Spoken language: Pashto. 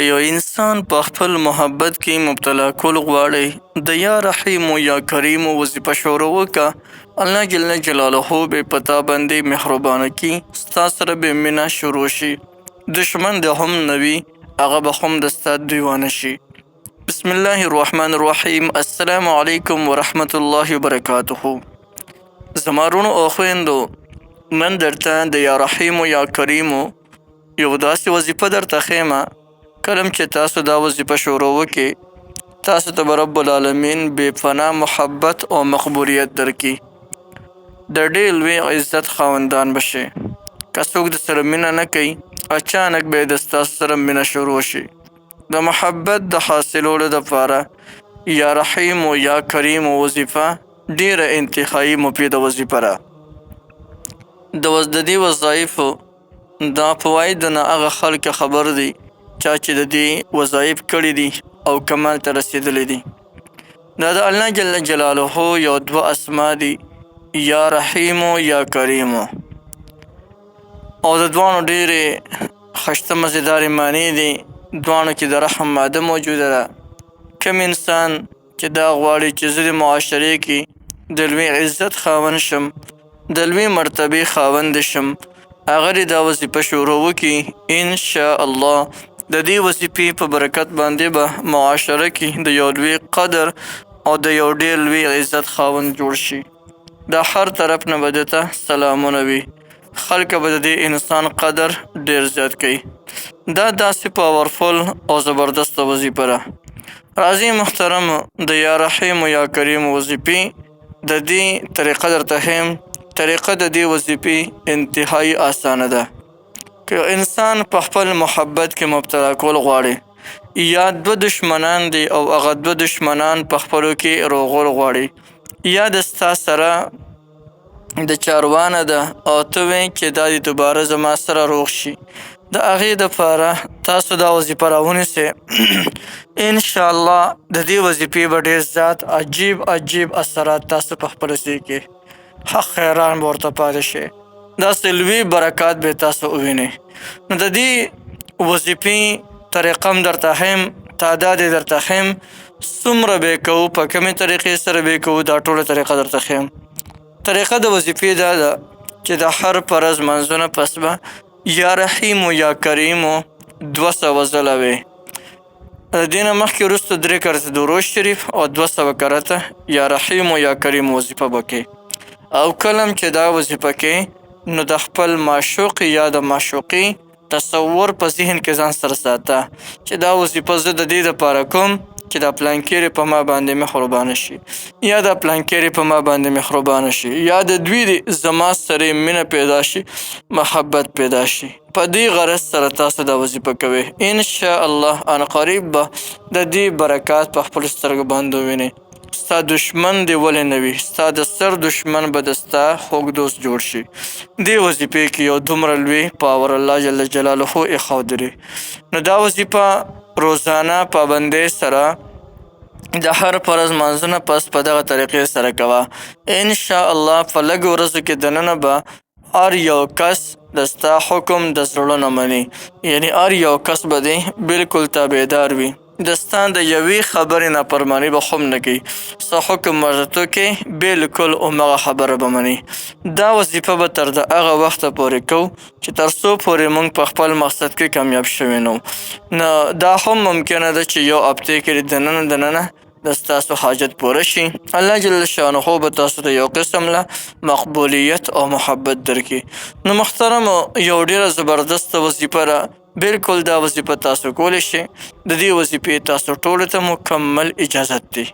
یو انسان په خپل محبت کې مبتلا کول غواړي د یا رحیم یا کریم وظیفه شروع وکړه. الله جل جلاله به پتا باندې مهربانه کی ستا سره به مینا شروع شي. دشمن د هم نوي هغه به هم د ستا دیوانه شي. بسم الله الرحمن الرحیم. السلام علیکم ورحمت الله وبرکاته. زمارونو او خویندو، من درته د یا رحیم یا کریم یو داسې وظیفه درته ښیمه. کلم چې تاسو دا وظیفه شروع وکړئ، تاسو ته به رب العالمین بې فنا محبت او مقبولیت درکړي. د ډېر لوی عزت خاوندان به شئ. که څوک د سره مینه نه کوي، اچانک به د ستاسو سره مینه شروع شي. د محبت د حاصلولو دپاره یا رحیم و یا کریم وظیفه ډېره انتهایی مفیده وظیفه ده. د دې وظایفو دا فواید نه هغه خلک خبر دي چا چې د دې وظایف کړي دي او کمال ته رسېدلی دي. دا د الله جل جلاله یو دوه اسما دي، یا رحیم یا کریم، او د دوانو ډېرې ښایسته مزیدارې معنی دي. دوانو کې د رحم ماده موجوده ده. کوم انسان چې دا غواړي چې زه د معاشرې کې د لوی عزت خاوند شم، د لوی مرتبې خاوند شم، هغه دا وظیفه شروع وکړي، انشاءالله د دې وظیفې په برکت باندې به معاشره کې د یو لوی قدر او د یو ډېر لوی عزت خاوند جوړ شي. د هر طرف نه به درته سلامونه وي. خلک به د دې انسان قدر ډېر زیات کوي. دا داسې پاورفل او زبردسته وظیفه ده. راځئ محترم، د یا رحیم یا کریم وظیفې د دې طریقه درته ښیم. طریقه د دې وظیفې انتهایی آسانه ده. که انسان په خپل محبت کې مبتلا کول غواړي، یا دوه دشمنان دي او هغه دوه دشمنان په خپلو کې روغول غواړي، یا د ستا سره د چاروانه ده او ته وایې چې دا دې دوباره زما سره روغ شي، د هغې دپاره تاسو دا وظیفه راونیسئ. انشاءالله د دې وظیفې به ډېر زیات عجیب اثرات تاسو په خپله سې کې حق خیران به ورته پاتې شي. داسې لوی برکات به تاسو ووینئ. نو د دې وظیفې طریقه هم درته ښیم، تعداد یې درته ښیم، څومره به یې کوو، په کومې طریقې سره به یې کوو، دا ټوله طریقه درته ښیم. طریقه د وظیفې دا ده چې د هر فرض منځونه پس به یا رحیم یا کریم 200 ځله وي. د دې نه مخکې وروسته 3 کرته درود شریف او 200 کرته یا رحیم یا کریم وظیفه به کوي. او کلم چې دا وظیفه کې، نو د خپل معشوق یا د معشوقي تصور په ذهن کې ځان سره ساته چې دا وظیفه زه د دې دپاره کوم چې دا پلانکېرې په ما باندې مهربانه شي، یا دا پلانکېرې په ما باندې مهربانه شي، یا د دوی زما سره مینه پیدا شي، محبت پیدا شي. په دې غرض سره تاسو دا وظیفه کوئ. انشاءالله ان قریب به د دې برکات په خپلو سترګو باندې ووینئ. ستا دشمن دی ولې نه وي، ستا د سر دشمن به د ستا خوږ دوست جوړ شي. دې وظیفې کې یو دومره لوی پاور الله جل جلاله ایښودلی. نو دا وظیفه روزانه پابندۍ سره د هر فرض منځونه پس په دغه طریقې سره کوه. انشاءالله په لږو ورځو کې دننه به هر یو کس د ستا حکم د زړه نه مني، یعنی هر یو کس به دی بلکل تابعدار وي. د ستا د یوې خبرې نافرماني به هم نه کوي. څه حکم ورته وکړې بلکل همغه خبره به مني. دا وظیفه به تر د هغه وخته پورې کوو چې تر څو پورې موږ په خپل مقصد کې کامیاب شوي نو. نو دا هم ممکنه ده چې یو هفتې کې دننه د ستاسو حاجت پوره شي. الله جل شانه به تاسو ته یو قسم له مقبولیت او محبت درکړي. نو محترم، یو ډېره زبردسته وظیفه ده. بلکل دا وظیفه تاسو کولی شئ. د دې وظیفې تاسو ټولو ته مکمل اجازت دی.